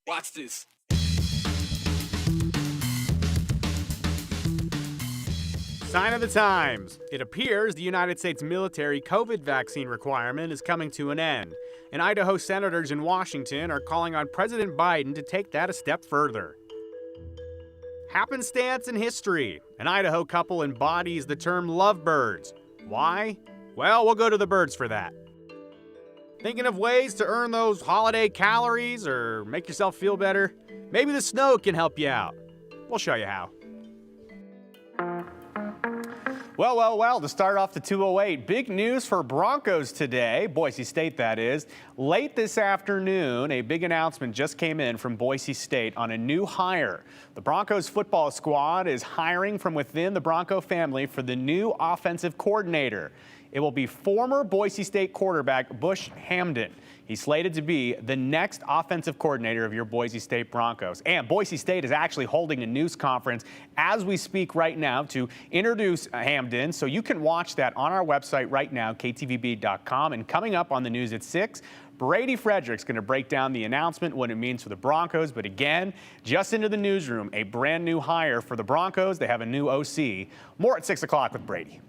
Watch this. Sign of the times. It appears the United States military COVID vaccine requirement is coming to an end, and Idaho senators in Washington are calling on President Biden to take that a step further. Happenstance in history. An Idaho couple embodies the term lovebirds. Why? Well, we'll go to the birds for that. Thinking of ways to earn those holiday calories or make yourself feel better? Maybe the snow can help you out. We'll show you how. Well, to start off the 208, big news for Broncos today, Boise State that is. Late this afternoon, a big announcement just came in from Boise State on a new hire. The Broncos football squad is hiring from within the Bronco family for the new offensive coordinator. It will be former Boise State quarterback Bush Hamdan. He's slated to be the next offensive coordinator of your Boise State Broncos. And Boise State is actually holding a news conference as we speak right now to introduce Hamdan. So you can watch that on our website right now, ktvb.com. And coming up on the news at 6, Brady Frederick's going to break down the announcement, what it means for the Broncos. But again, just into the newsroom, a brand new hire for the Broncos. They have a new OC. More at 6 o'clock with Brady.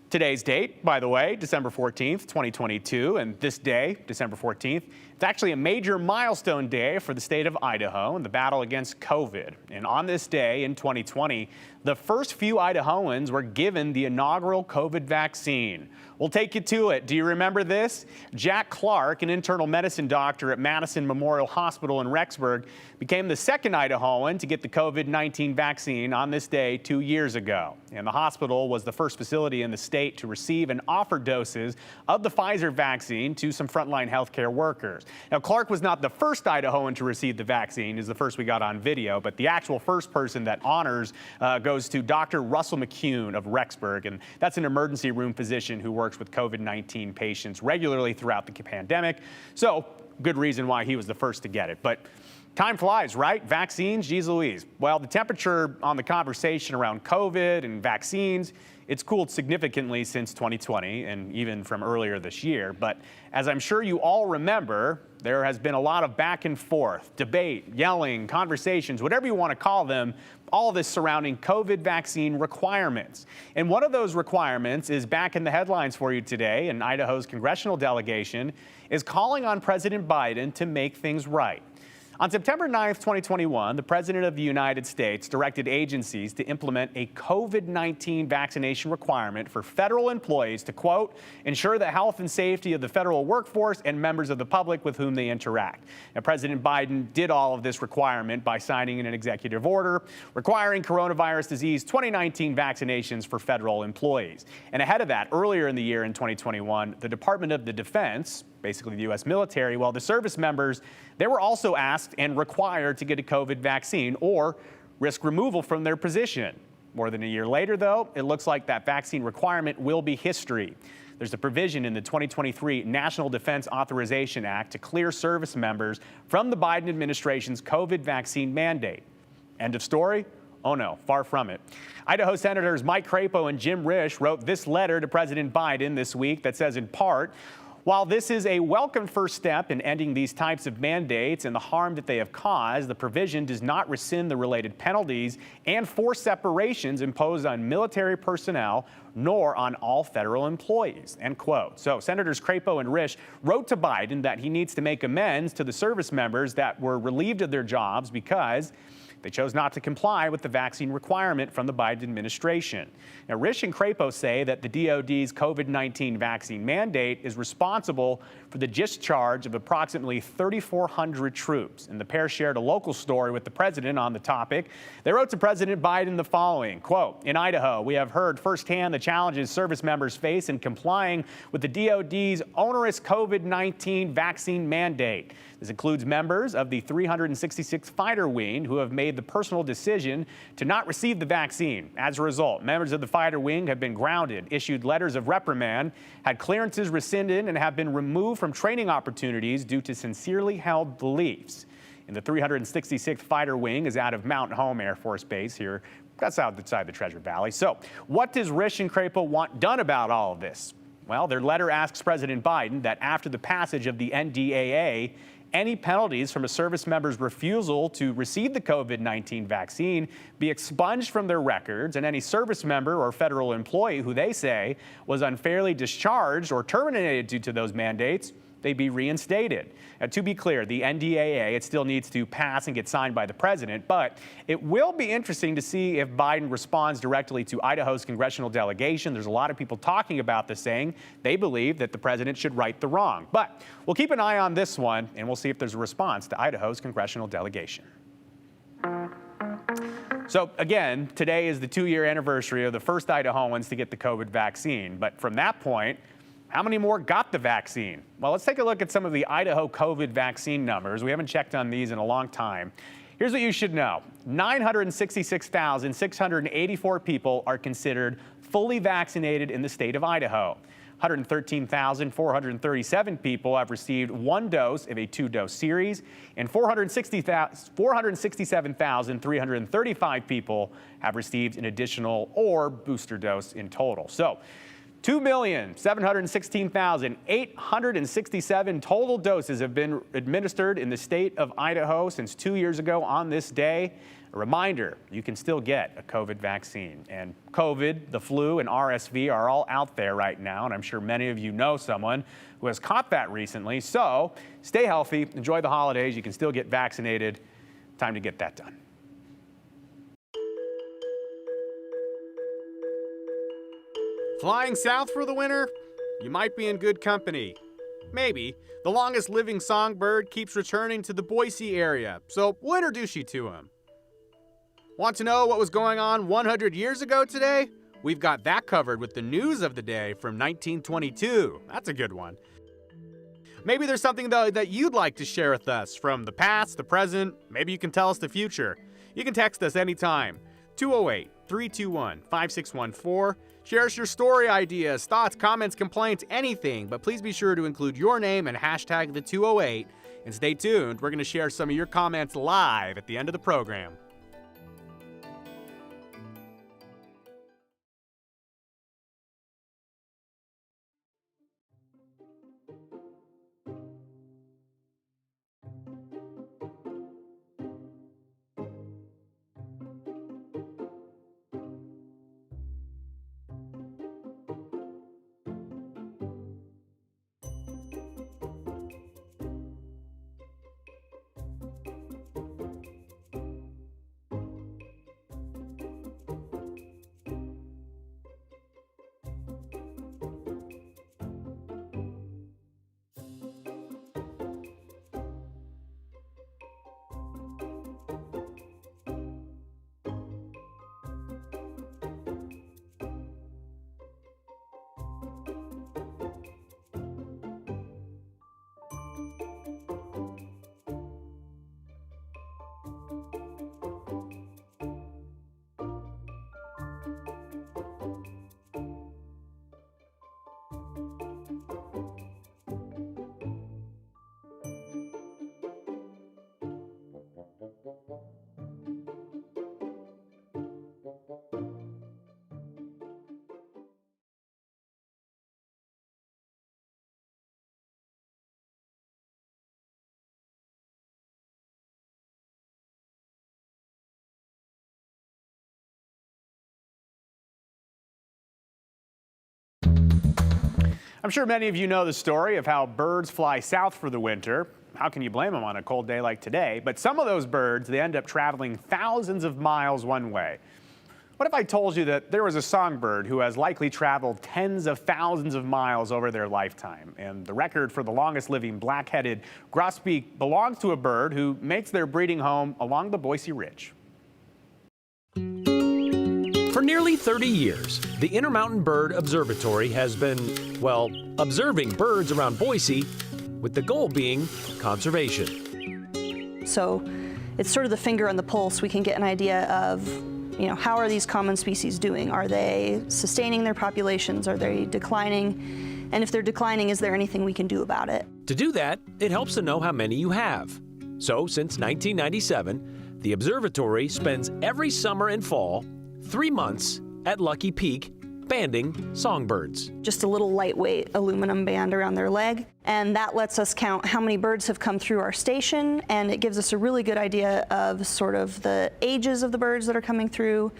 Today's date, by the way, December 14th, 2022, and this day, December 14th, it's actually a major milestone day for the state of Idaho in the battle against COVID. And on this day in 2020, the first few Idahoans were given the inaugural COVID vaccine. We'll take you to it. Do you remember this? Jack Clark, an internal medicine doctor at Madison Memorial Hospital in Rexburg, became the second Idahoan to get the COVID-19 vaccine on this day 2 years ago. And the hospital was the first facility in the state to receive and offer doses of the Pfizer vaccine to some frontline healthcare workers. Now, Clark was not the first Idahoan to receive the vaccine, is the first we got on video, but the actual first person that honors goes to Dr. Russell McCune of Rexburg, and that's an emergency room physician who works with COVID-19 patients regularly throughout the pandemic. So, good reason why he was the first to get it. But time flies, right? Vaccines, geez Louise. Well, the temperature on the conversation around COVID and vaccines, it's cooled significantly since 2020 and even from earlier this year. But as I'm sure you all remember, there has been a lot of back and forth, debate, yelling, conversations, whatever you want to call them, all of this surrounding COVID vaccine requirements. And one of those requirements is back in the headlines for you today, and Idaho's congressional delegation is calling on President Biden to make things right. On September 9th, 2021, the President of the United States directed agencies to implement a COVID-19 vaccination requirement for federal employees to, quote, ensure the health and safety of the federal workforce and members of the public with whom they interact. Now, President Biden did all of this requirement by signing an executive order requiring coronavirus disease 2019 vaccinations for federal employees. And ahead of that, earlier in the year in 2021, the Department of the Defense, basically the U.S. military, well, the service members, they were also asked and required to get a COVID vaccine or risk removal from their position. More than a year later, though, it looks like that vaccine requirement will be history. There's a provision in the 2023 National Defense Authorization Act to clear service members from the Biden administration's COVID vaccine mandate. End of story? Oh no, far from it. Idaho Senators Mike Crapo and Jim Risch wrote this letter to President Biden this week that says, in part, while this is a welcome first step in ending these types of mandates and the harm that they have caused, the provision does not rescind the related penalties and forced separations imposed on military personnel nor on all federal employees, end quote. So Senators Crapo and Risch wrote to Biden that he needs to make amends to the service members that were relieved of their jobs because they chose not to comply with the vaccine requirement from the Biden administration. Now, Risch and Crapo say that the DoD's COVID-19 vaccine mandate is responsible for the discharge of approximately 3,400 troops. And the pair shared a local story with the president on the topic. They wrote to President Biden the following, quote, in Idaho, we have heard firsthand the challenges service members face in complying with the DoD's onerous COVID-19 vaccine mandate. This includes members of the 366th Fighter Wing who have made the personal decision to not receive the vaccine. As a result, members of the Fighter Wing have been grounded, issued letters of reprimand, had clearances rescinded, and have been removed from training opportunities due to sincerely held beliefs. And the 366th Fighter Wing is out of Mount Home Air Force Base here. That's outside the Treasure Valley. So what does Risch and Crapo want done about all of this? Well, their letter asks President Biden that after the passage of the NDAA, any penalties from a service member's refusal to receive the COVID-19 vaccine be expunged from their records, and any service member or federal employee who they say was unfairly discharged or terminated due to those mandates, they be reinstated. Now, to be clear, the NDAA, it still needs to pass and get signed by the president, but it will be interesting to see if Biden responds directly to Idaho's congressional delegation. There's a lot of people talking about this, saying they believe that the president should right the wrong. But we'll keep an eye on this one, and we'll see if there's a response to Idaho's congressional delegation. So again, today is the 2-year anniversary of the first Idahoans to get the COVID vaccine. But from that point, how many more got the vaccine? Well, let's take a look at some of the Idaho COVID vaccine numbers. We haven't checked on these in a long time. Here's what you should know. 966,684 people are considered fully vaccinated in the state of Idaho. 113,437 people have received 1 dose of a 2-dose series, and 467,335 people have received an additional or booster dose in total. So 2,716,867 total doses have been administered in the state of Idaho since 2 years ago on this day. A reminder, you can still get a COVID vaccine. And COVID, the flu, and RSV are all out there right now, and I'm sure many of you know someone who has caught that recently. So stay healthy, enjoy the holidays. You can still get vaccinated. Time to get that done. Flying south for the winter? You might be in good company. Maybe. The longest living songbird keeps returning to the Boise area, so we'll introduce you to him. Want to know what was going on 100 years ago today? We've got that covered with the news of the day from 1922. That's a good one. Maybe there's something, though, that you'd like to share with us from the past, the present. Maybe you can tell us the future. You can text us anytime. 208-321-5614. Share us your story ideas, thoughts, comments, complaints, anything, but please be sure to include your name and hashtag the 208. And stay tuned, we're going to share some of your comments live at the end of the program. I'm sure many of you know the story of how birds fly south for the winter. How can you blame them on a cold day like today? But some of those birds, they end up traveling thousands of miles one way. What if I told you that there was a songbird who has likely traveled tens of thousands of miles over their lifetime? And the record for the longest living black-headed grosbeak belongs to a bird who makes their breeding home along the Boise Ridge. For nearly 30 years, the Intermountain Bird Observatory has been, well, observing birds around Boise, with the goal being conservation. So it's sort of the finger on the pulse. We can get an idea of, how are these common species doing? Are they sustaining their populations? Are they declining? And if they're declining, is there anything we can do about it? To do that, it helps to know how many you have. So since 1997, the observatory spends every summer and fall 3 months at Lucky Peak banding songbirds. Just a little lightweight aluminum band around their leg. And that lets us count how many birds have come through our station, and it gives us a really good idea of sort of the ages of the birds that are coming through,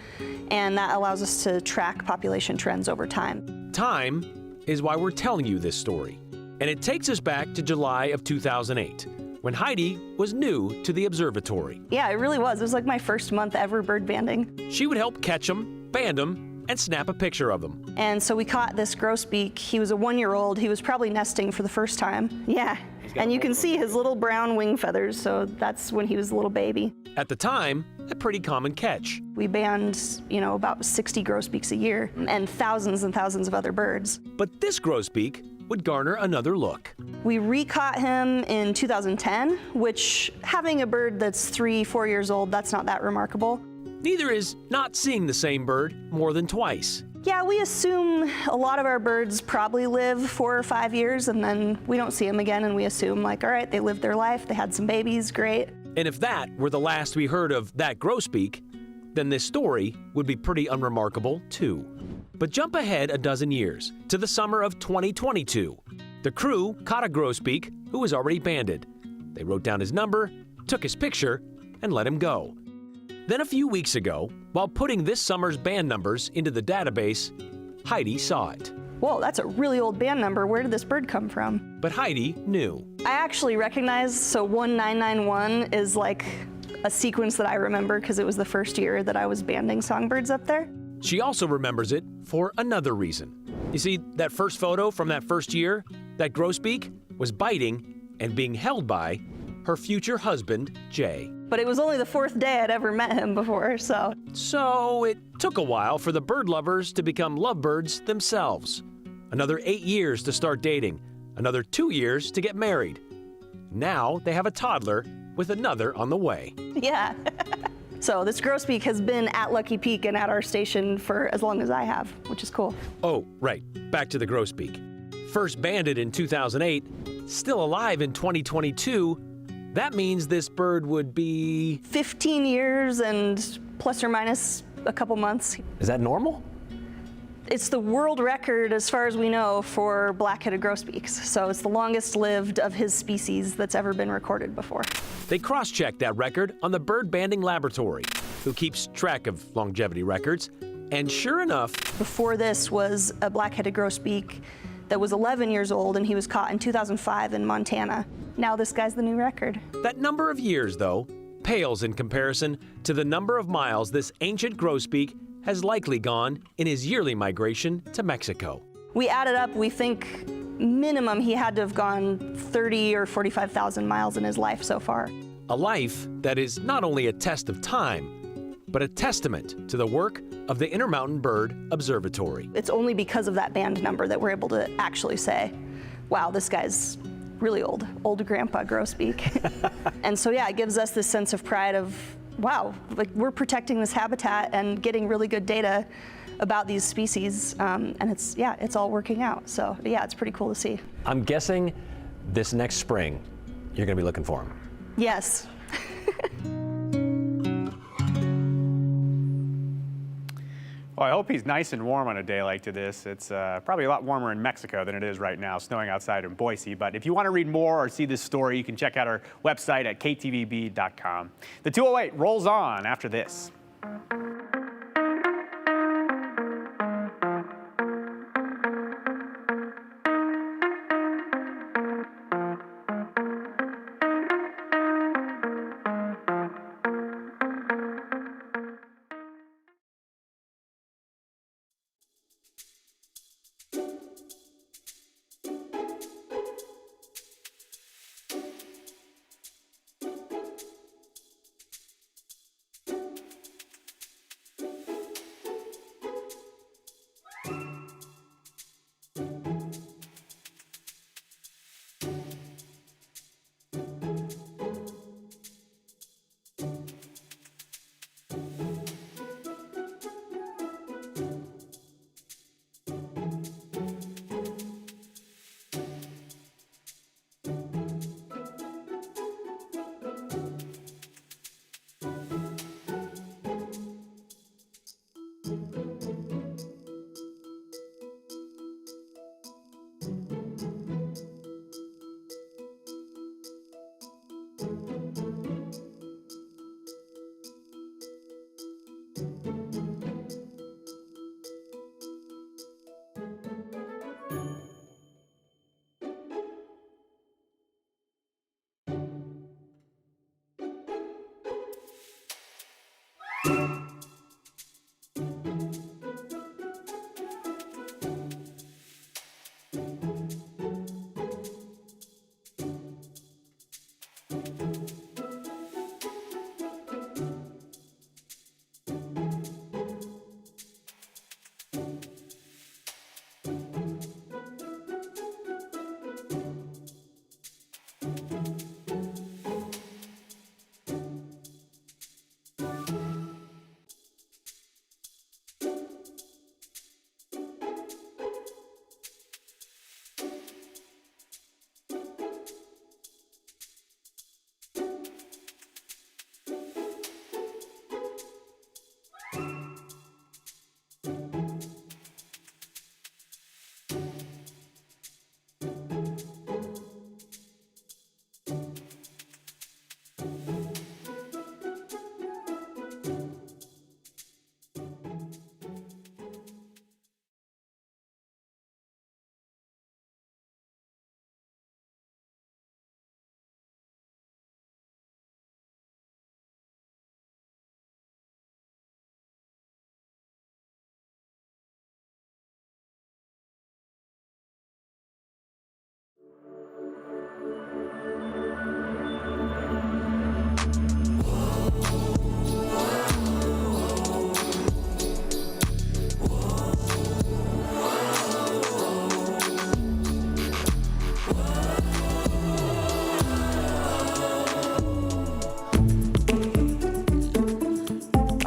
and that allows us to track population trends over time. Time is why we're telling you this story. And it takes us back to July of 2008, when Heidi was new to the observatory. Yeah, it really was. It was like my first month ever bird banding. She would help catch them, band them, and snap a picture of them. And so we caught this grosbeak. He was a 1-year-old. He was probably nesting for the first time. Yeah, and you can see his little brown wing feathers, so that's when he was a little baby. At the time, a pretty common catch. We band, about 60 grosbeaks a year and thousands of other birds. But this grosbeak would garner another look. We recaught him in 2010, which, having a bird that's 3-4 years old, that's not that remarkable. Neither is not seeing the same bird more than twice. Yeah, we assume a lot of our birds probably live 4 or 5 years, and then we don't see them again, and we assume, all right, they lived their life, they had some babies, great. And if that were the last we heard of that grosbeak, then this story would be pretty unremarkable too. But jump ahead a dozen years, to the summer of 2022. The crew caught a grosbeak who was already banded. They wrote down his number, took his picture, and let him go. Then a few weeks ago, while putting this summer's band numbers into the database, Heidi saw it. Whoa, that's a really old band number. Where did this bird come from? But Heidi knew. I actually recognize, so 1991 is like a sequence that I remember because it was the first year that I was banding songbirds up there. She also remembers it for another reason. You see, that first photo from that first year, that grosbeak was biting and being held by her future husband, Jay. But it was only the 4th day I'd ever met him before, so. So it took a while for the bird lovers to become lovebirds themselves. Another 8 years to start dating, another 2 years to get married. Now they have a toddler with another on the way. Yeah. So this grosbeak has been at Lucky Peak and at our station for as long as I have, which is cool. Oh, right, back to the grosbeak. First banded in 2008, still alive in 2022, that means this bird would be 15 years and plus or minus a couple months. Is that normal? It's the world record, as far as we know, for black-headed grosbeaks. So it's the longest lived of his species that's ever been recorded before. They cross-checked that record on the Bird Banding Laboratory, who keeps track of longevity records. And sure enough, before this was a black-headed grosbeak that was 11 years old, and he was caught in 2005 in Montana. Now this guy's the new record. That number of years, though, pales in comparison to the number of miles this ancient grosbeak has likely gone in his yearly migration to Mexico. We added up, we think minimum he had to have gone 30 or 45,000 miles in his life so far. A life that is not only a test of time, but a testament to the work of the Intermountain Bird Observatory. It's only because of that band number that we're able to actually say, wow, this guy's really old grandpa grosbeak. And so yeah, it gives us this sense of pride of, wow, like we're protecting this habitat and getting really good data about these species, and it's all working out. So yeah, it's pretty cool to see. I'm guessing this next spring, you're gonna be looking for him. Yes. Well, I hope he's nice and warm on a day like this. It's probably a lot warmer in Mexico than it is right now, snowing outside in Boise. But if you want to read more or see this story, you can check out our website at ktvb.com. The 208 rolls on after this.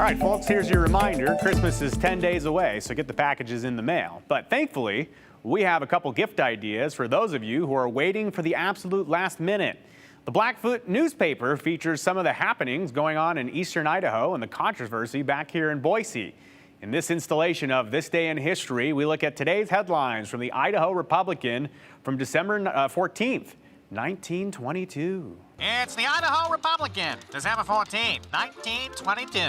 All right, folks, here's your reminder. Christmas is 10 days away, so get the packages in the mail. But thankfully, we have a couple gift ideas for those of you who are waiting for the absolute last minute. The Blackfoot newspaper features some of the happenings going on in eastern Idaho and the controversy back here in Boise. In this installation of This Day in History, we look at today's headlines from the Idaho Republican from December 14th, 1922. It's the Idaho Republican, December 14, 1922.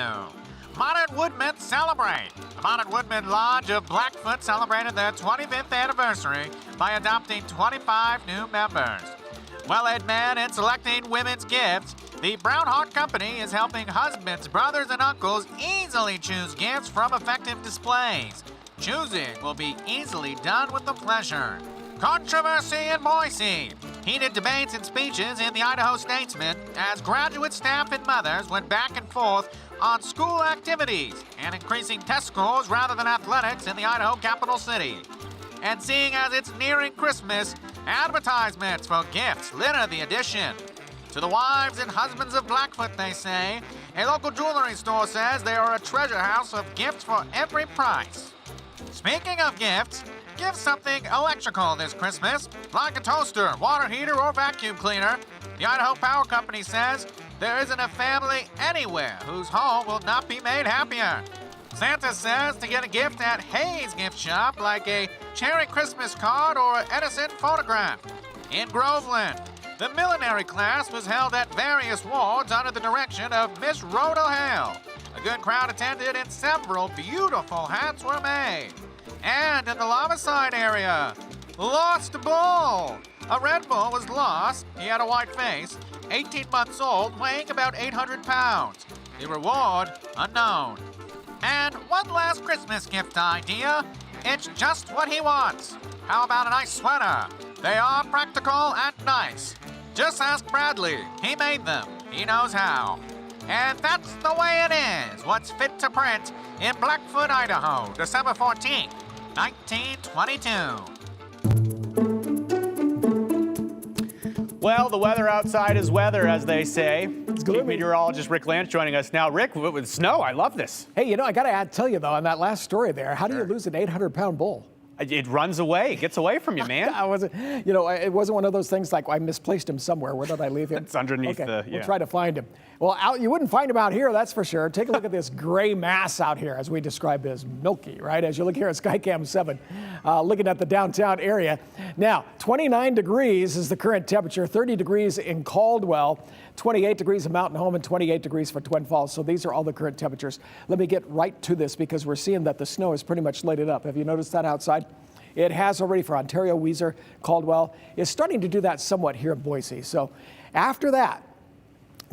Modern Woodmen celebrate. The Modern Woodmen Lodge of Blackfoot celebrated their 25th anniversary by adopting 25 new members. Well-ed men in selecting women's gifts, the Brown Heart Company is helping husbands, brothers, and uncles easily choose gifts from effective displays. Choosing will be easily done with the pleasure. Controversy in Boise. Heated debates and speeches in the Idaho Statesman as graduate staff and mothers went back and forth on school activities and increasing test scores rather than athletics in the Idaho capital city. And seeing as it's nearing Christmas, advertisements for gifts litter the edition. To the wives and husbands of Blackfoot, they say, a local jewelry store says they are a treasure house of gifts for every price. Speaking of gifts, give something electrical this Christmas, like a toaster, water heater, or vacuum cleaner. The Idaho Power Company says there isn't a family anywhere whose home will not be made happier. Santa says to get a gift at Hayes Gift Shop, like a cherry Christmas card or an Edison photograph. In Groveland, the millinery class was held at various wards under the direction of Miss Rhoda Hale. A good crowd attended and several beautiful hats were made. And in the Lavaside area, lost a bull. A red bull was lost. He had a white face, 18 months old, weighing about 800 pounds. The reward, unknown. And one last Christmas gift idea. It's just what he wants. How about a nice sweater? They are practical and nice. Just ask Bradley. He made them. He knows how. And that's the way it is. What's fit to print in Blackfoot, Idaho, December 14th, 1922. Well, the weather outside is weather, as they say. Chief Meteorologist Rick Lance joining us now. Rick, with snow, I love this. Hey, I got to tell you, though, on that last story there, how do you lose an 800-pound bull? It runs away. It gets away from you, man. It wasn't one of those things like I misplaced him somewhere. Where did I leave him? It's underneath We'll try to find him. Well, you wouldn't find him out here, that's for sure. Take a look at this gray mass out here, as we describe it as milky, right? As you look here at Skycam 7, looking at the downtown area. Now, 29 degrees is the current temperature, 30 degrees in Caldwell, 28 degrees in Mountain Home, and 28 degrees for Twin Falls. So these are all the current temperatures. Let me get right to this because we're seeing that the snow is pretty much laid up. Have you noticed that outside? It has already for Ontario, Weiser, Caldwell. It's starting to do that somewhat here in Boise. So after that,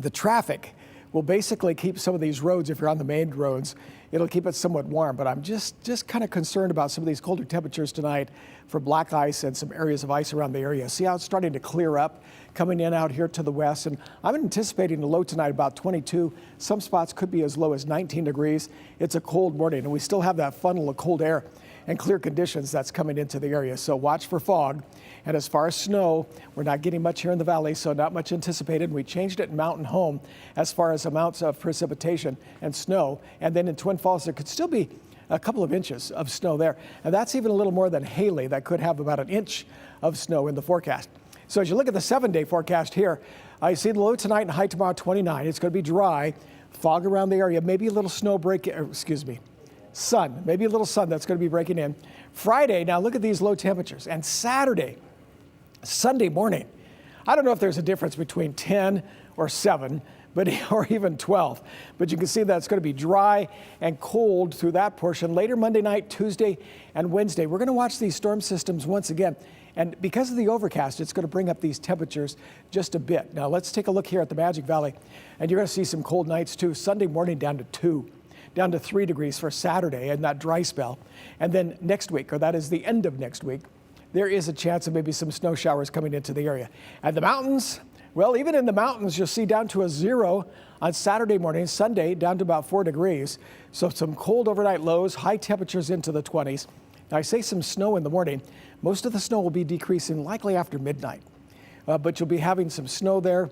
the traffic will basically keep some of these roads, if you're on the main roads, it'll keep it somewhat warm. But I'm just kind of concerned about some of these colder temperatures tonight for black ice and some areas of ice around the area. See how it's starting to clear up, coming in out here to the west. And I'm anticipating a low tonight about 22. Some spots could be as low as 19 degrees. It's a cold morning, and we still have that funnel of cold air and clear conditions that's coming into the area. So watch for fog. And as far as snow, we're not getting much here in the valley, so not much anticipated. We changed it in Mountain Home as far as amounts of precipitation and snow. And then in Twin Falls, there could still be a couple of inches of snow there. And that's even a little more than Haley, that could have about an inch of snow in the forecast. So as you look at the 7-day forecast here, I see the low tonight and high tomorrow 29. It's going to be dry, fog around the area, maybe a little snow sun, maybe a little sun that's going to be breaking in. Friday, now look at these low temperatures. And Sunday morning, I don't know if there's a difference between 10 or 7, or even 12. But you can see that it's going to be dry and cold through that portion. Later Monday night, Tuesday, and Wednesday, we're going to watch these storm systems once again. And because of the overcast, it's going to bring up these temperatures just a bit. Now, let's take a look here at the Magic Valley. And you're going to see some cold nights, too. Sunday morning down to 2. Down to 3 degrees for Saturday and that dry spell. And then next week, or that is the end of next week, there is a chance of maybe some snow showers coming into the area. And the mountains, well, even in the mountains, you'll see down to a 0 on Saturday morning, Sunday down to about 4 degrees. So some cold overnight lows, high temperatures into the 20s. Now, I say some snow in the morning. Most of the snow will be decreasing likely after midnight. But you'll be having some snow there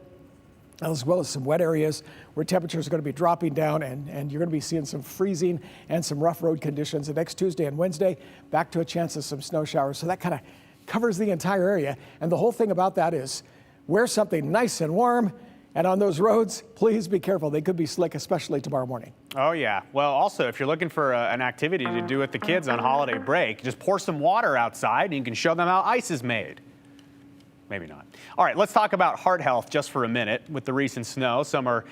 as well as some wet areas where temperatures are going to be dropping down, and you're going to be seeing some freezing and some rough road conditions. The next Tuesday and Wednesday, back to a chance of some snow showers. So that kind of covers the entire area. And the whole thing about that is wear something nice and warm. And on those roads, please be careful. They could be slick, especially tomorrow morning. Oh, yeah. Well, also, if you're looking for an activity to do with the kids on holiday break, just pour some water outside and you can show them how ice is made. Maybe not. All right, let's talk about heart health just for a minute. With the recent snow, some are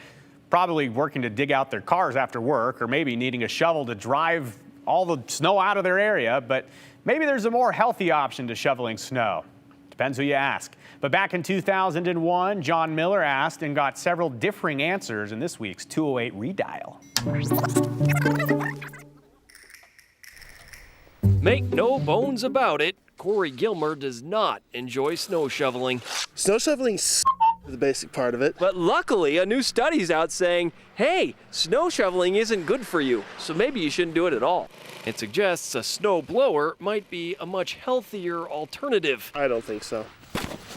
probably working to dig out their cars after work, or maybe needing a shovel to drive all the snow out of their area. But maybe there's a more healthy option to shoveling snow. Depends who you ask. But back in 2001, John Miller asked and got several differing answers in this week's 208 Redial. Make no bones about it, Corey Gilmer does not enjoy snow shoveling. Snow shoveling's the basic part of it. But luckily, a new study's out saying, hey, snow shoveling isn't good for you, so maybe you shouldn't do it at all. It suggests a snow blower might be a much healthier alternative. I don't think so.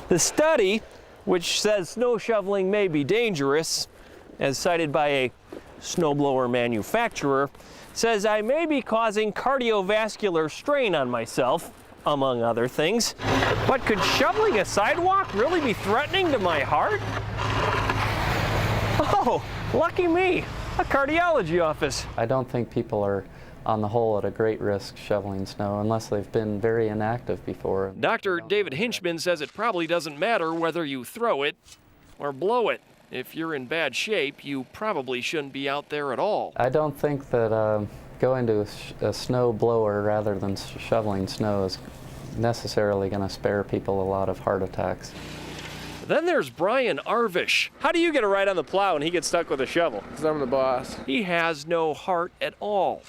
The study, which says snow shoveling may be dangerous, as cited by a snowblower manufacturer, says I may be causing cardiovascular strain on myself, among other things. But could shoveling a sidewalk really be threatening to my heart? Oh, lucky me, a cardiology office. I don't think people are, on the whole, at a great risk shoveling snow unless they've been very inactive before. Dr. David Hinchman says it probably doesn't matter whether you throw it or blow it. If you're in bad shape, you probably shouldn't be out there at all. I don't think that going to a snow blower rather than shoveling snow is necessarily going to spare people a lot of heart attacks. Then there's Brian Arvish. How do you get a ride on the plow and he gets stuck with a shovel? Because I'm the boss. He has no heart at all.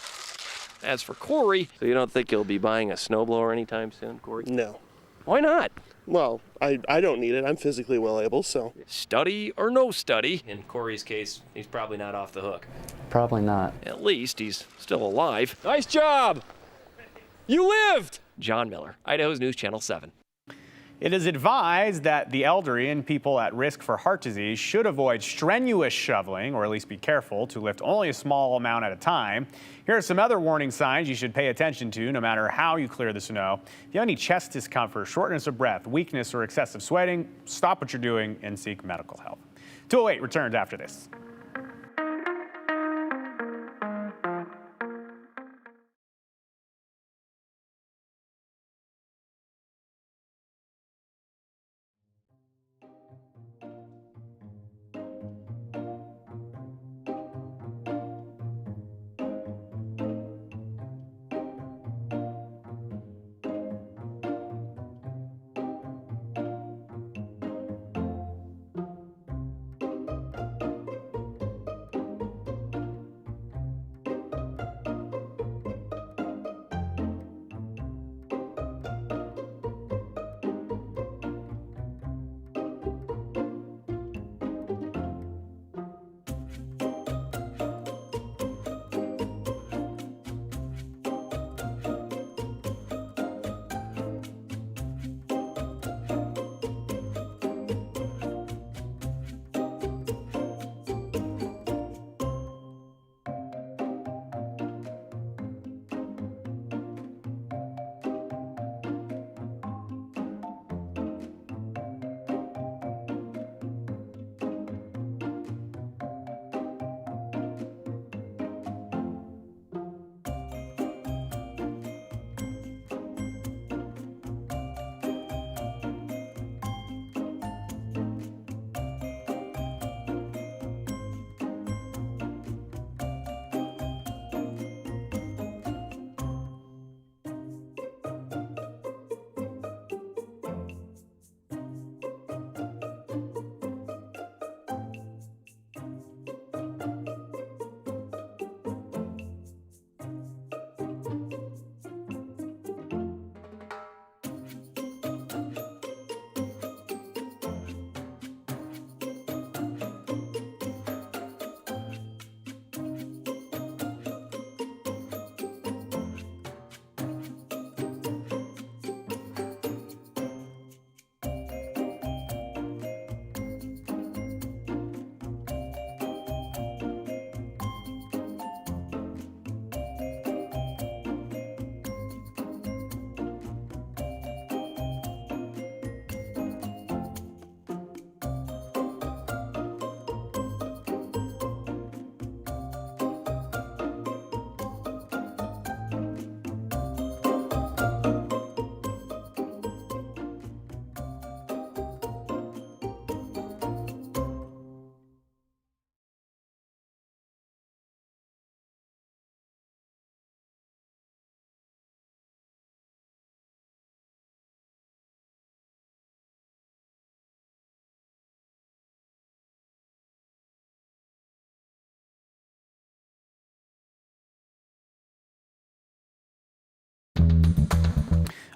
As for Corey, so you don't think he'll be buying a snowblower anytime soon, Corey? No. Why not? Well, I don't need it. I'm physically well able, so. Study or no study, in Corey's case, he's probably not off the hook. Probably not. At least he's still alive. Nice job! You lived! John Miller, Idaho's News Channel 7. It is advised that the elderly and people at risk for heart disease should avoid strenuous shoveling, or at least be careful to lift only a small amount at a time. Here are some other warning signs you should pay attention to no matter how you clear the snow. If you have any chest discomfort, shortness of breath, weakness, or excessive sweating, stop what you're doing and seek medical help. 208 returns after this.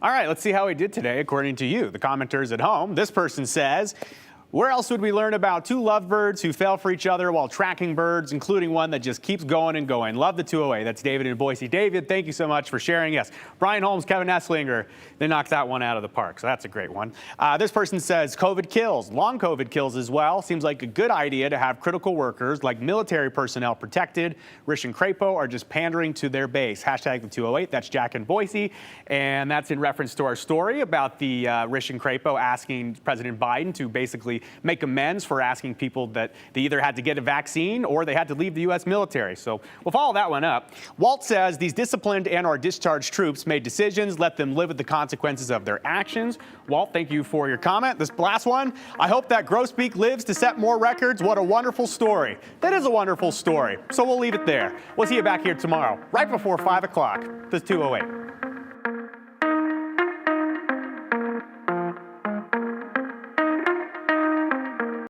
All right, let's see how we did today, according to you, the commenters at home. This person says, where else would we learn about two lovebirds who fell for each other while tracking birds, including one that just keeps going and going? Love the 208. That's David in Boise. David, thank you so much for sharing. Yes, Brian Holmes, Kevin Esslinger, they knocked that one out of the park, so that's a great one. This person says COVID kills, long COVID kills as well. Seems like a good idea to have critical workers like military personnel protected. Rish and Crapo are just pandering to their base. Hashtag the 208. That's Jack in Boise. And that's in reference to our story about the Rish and Crapo asking President Biden to basically make amends for asking people that they either had to get a vaccine or they had to leave the U.S. military. So we'll follow that one up. Walt says these disciplined and or discharged troops made decisions. Let them live with the consequences of their actions. Walt, thank you for your comment. This last one, I hope that grosbeak lives to set more records. What a wonderful story. That is a wonderful story. So we'll leave it there. We'll see you back here tomorrow, right before 5 o'clock. This is 208.